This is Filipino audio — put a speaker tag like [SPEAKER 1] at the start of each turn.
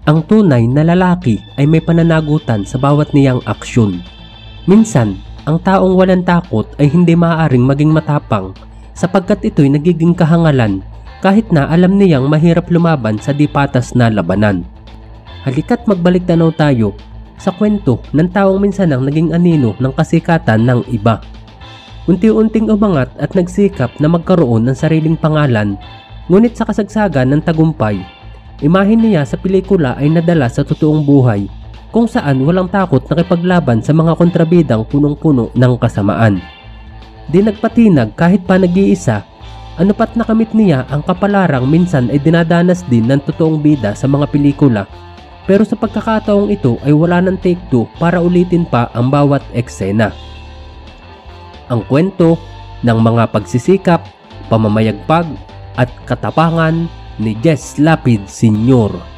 [SPEAKER 1] Ang tunay na lalaki ay may pananagutan sa bawat niyang aksyon. Minsan, ang taong walang takot ay hindi maaaring maging matapang sapagkat ito'y nagiging kahangalan kahit na alam niyang mahirap lumaban sa di patas na labanan. Halika't magbalik tanaw tayo sa kwento ng taong minsanang naging anino ng kasikatan ng iba. Unti-unting umangat at nagsikap na magkaroon ng sariling pangalan, ngunit sa kasagsagan ng tagumpay, imahin niya sa pelikula ay nadala sa totoong buhay kung saan walang takot nakipaglaban sa mga kontrabidang punong-puno ng kasamaan. Di nagpatinag kahit pa nag-iisa, ano pat nakamit niya ang kapalarang minsan ay dinadanas din ng totoong bida sa mga pelikula, pero sa pagkakataong ito ay wala ng take 2 para ulitin pa ang bawat eksena. Ang kwento ng mga pagsisikap, pamamayagpag at katapangan ni Jess Lapid Sr.